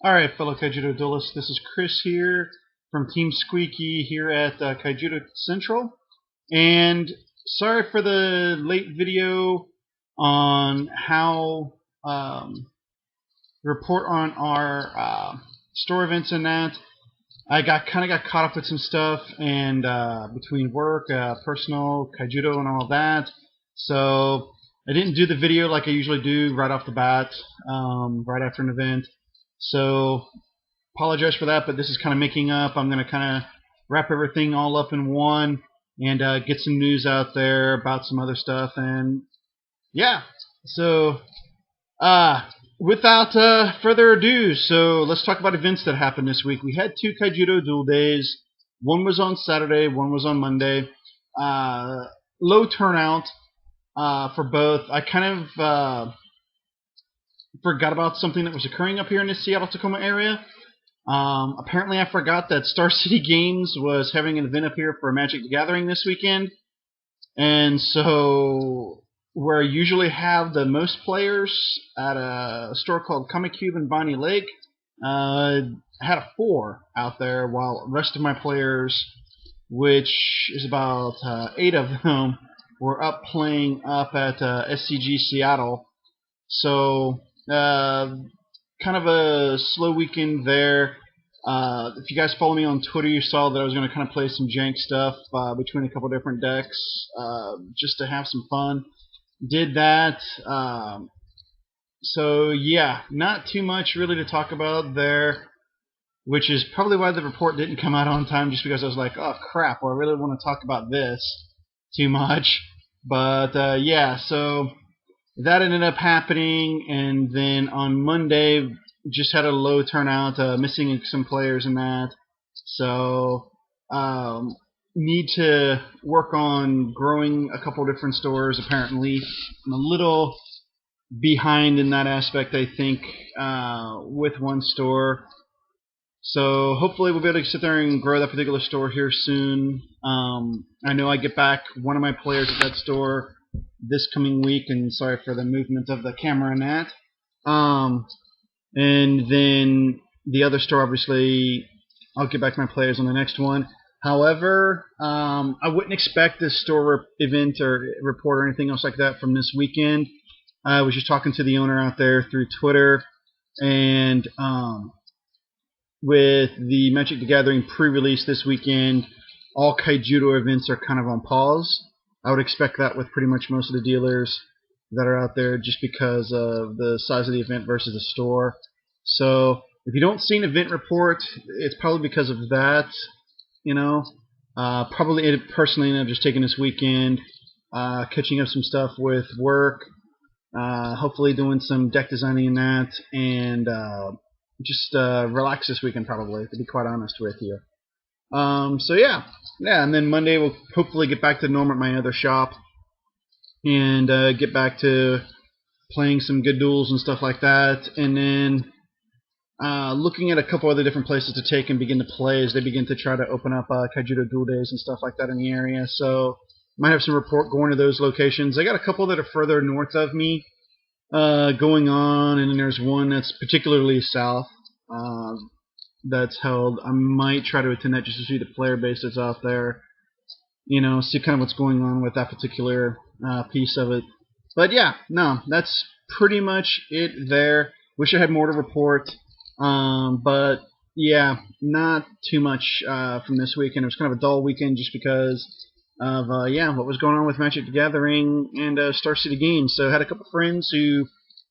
Alright, fellow Kaijudo duelists, this is Chris here from Team Squeaky here at Kaijudo Central. And sorry for the late video on how report on our store events and that. I kind of got caught up with some stuff and between work, personal, Kaijudo, and all that. So I didn't do the video like I usually do right off the bat, right after an event. So apologize for that, but this is kind of making up. I'm going to kind of wrap everything all up in one and get some news out there about some other stuff. And yeah, so without further ado, so let's talk about events that happened this week. We had two Kaijudo Duel days. One was on Saturday, one was on Monday. Low turnout for both. I kind of forgot about something that was occurring up here in the Seattle Tacoma area. Apparently I forgot that Star City Games was having an event up here for Magic the Gathering this weekend. And so where I usually have the most players at a store called Comic Cube in Bonnie Lake, I had a 4 out there, while the rest of my players, which is about 8 of them, were up playing up at SCG Seattle. So kind of a slow weekend there. If you guys follow me on Twitter, you saw that I was going to kind of play some jank stuff between a couple different decks just to have some fun. Did that. So yeah, not too much really to talk about there, which is probably why the report didn't come out on time, just because I was like, oh crap, well, I really want to talk about this too much. But yeah, so that ended up happening, and then on Monday just had a low turnout, missing some players in that. So need to work on growing a couple different stores. Apparently I'm a little behind in that aspect, I think, with one store. So hopefully we'll be able to sit there and grow that particular store here soon. I know I get back one of my players at that store this coming week, and sorry for the movement of the camera and that. And then the other store, obviously, I'll get back to my players on the next one. However, I wouldn't expect this store event or report or anything else like that from this weekend. I was just talking to the owner out there through Twitter, and with the Magic the Gathering pre-release this weekend, all Kaijudo events are kind of on pause. I would expect that with pretty much most of the dealers that are out there, just because of the size of the event versus the store. So if you don't see an event report, it's probably because of that. You know, probably personally, I'm just taking this weekend, catching up some stuff with work, hopefully doing some deck designing and that, and just relax this weekend probably, to be quite honest with you. So yeah, and then Monday we'll hopefully get back to normal at my other shop and get back to playing some good duels and stuff like that, and then looking at a couple other different places to take and begin to play as they begin to try to open up Kaijudo Duel Days and stuff like that in the area. So might have some report going to those locations. I got a couple that are further north of me going on, and then there's one that's particularly south that's held. I might try to attend that just to see the player base that's out there, you know, see kind of what's going on with that particular piece of it. But yeah, no, that's pretty much it there. Wish I had more to report, but yeah, not too much from this weekend. It was kind of a dull weekend just because of what was going on with Magic the Gathering and Star City Games. So I had a couple friends who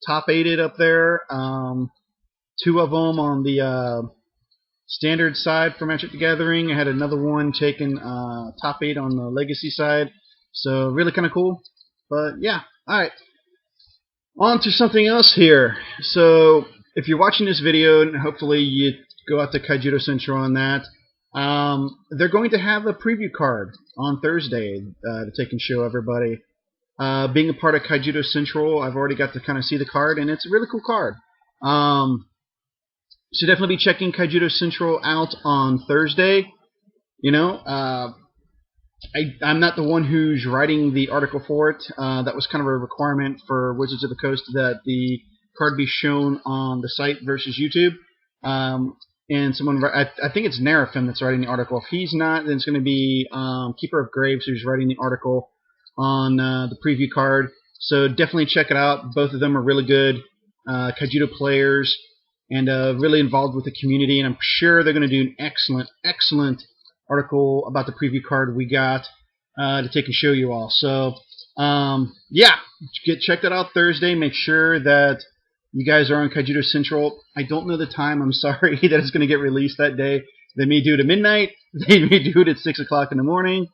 top 8'd up there. 2 of them on the standard side for Magic the Gathering. I had another one taking top 8 on the Legacy side. So really kind of cool. But yeah, alright. On to something else here. So if you're watching this video, and hopefully you go out to Kaijudo Central on that, they're going to have a preview card on Thursday to take and show everybody. Being a part of Kaijudo Central, I've already got to kind of see the card, and it's a really cool card. So definitely be checking Kaijudo Central out on Thursday. You know, I'm not the one who's writing the article for it. That was kind of a requirement for Wizards of the Coast that the card be shown on the site versus YouTube. And someone, I think it's Nerafim that's writing the article. If he's not, then it's going to be Keeper of Graves who's writing the article on the preview card. So definitely check it out. Both of them are really good Kaijudo players and really involved with the community. And I'm sure they're going to do an excellent article about the preview card we got to take and show you all. So yeah, check that out Thursday. Make sure that you guys are on Kaijudo Central. I don't know the time. I'm sorry that it's going to get released that day. They may do it at midnight. They may do it at 6 o'clock in the morning.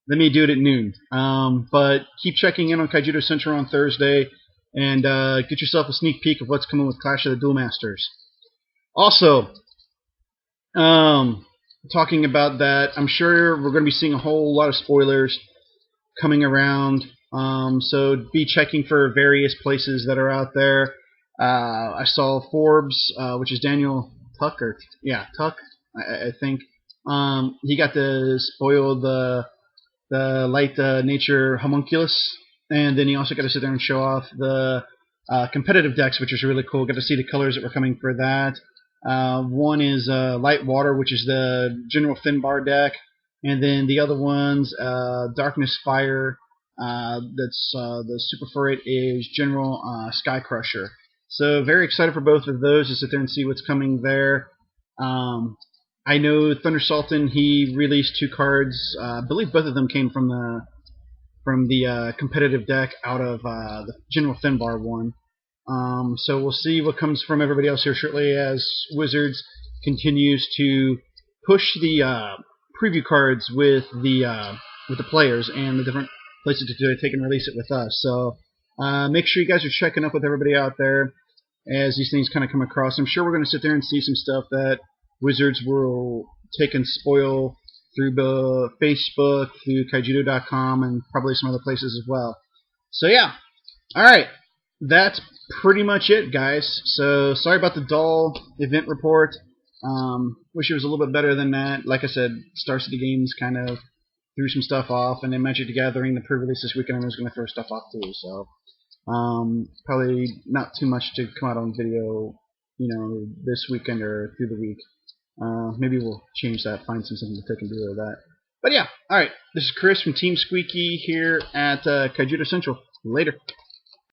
They may do it at noon. But keep checking in on Kaijudo Central on Thursday and get yourself a sneak peek of what's coming with Clash of the Duel Masters. Also, talking about that, I'm sure we're going to be seeing a whole lot of spoilers coming around. So be checking for various places that are out there. I saw Forbes, which is Daniel Tuck, Tuck, I think. He got to spoil the light nature homunculus, and then he also got to sit there and show off the competitive decks, which is really cool. Got to see the colors that were coming for that. One is Light Water, which is the General Finbar deck, and then the other one's Darkness Fire. That's the super for it is General Sky Crusher. So very excited for both of those to sit there and see what's coming there. I know Thunder Sultan, he released 2 cards. I believe both of them came from the competitive deck out of the General Finbar one. So we'll see what comes from everybody else here shortly as Wizards continues to push the preview cards with the players and the different places to take and release it with us. So make sure you guys are checking up with everybody out there as these things kind of come across. I'm sure we're going to sit there and see some stuff that Wizards will take and spoil through Facebook, through Kaijudo.com, and probably some other places as well. So yeah, alright, that's pretty much it, guys. So sorry about the dull event report. Wish it was a little bit better than that. Like I said, Star City Games kind of threw some stuff off, and then Magic the Gathering, the pre-release this weekend, I was going to throw stuff off too. So probably not too much to come out on video, this weekend or through the week. Maybe we'll change that, find something to take and do with that. But yeah, alright, this is Chris from Team Squeaky here at Kaijudo Central. Later.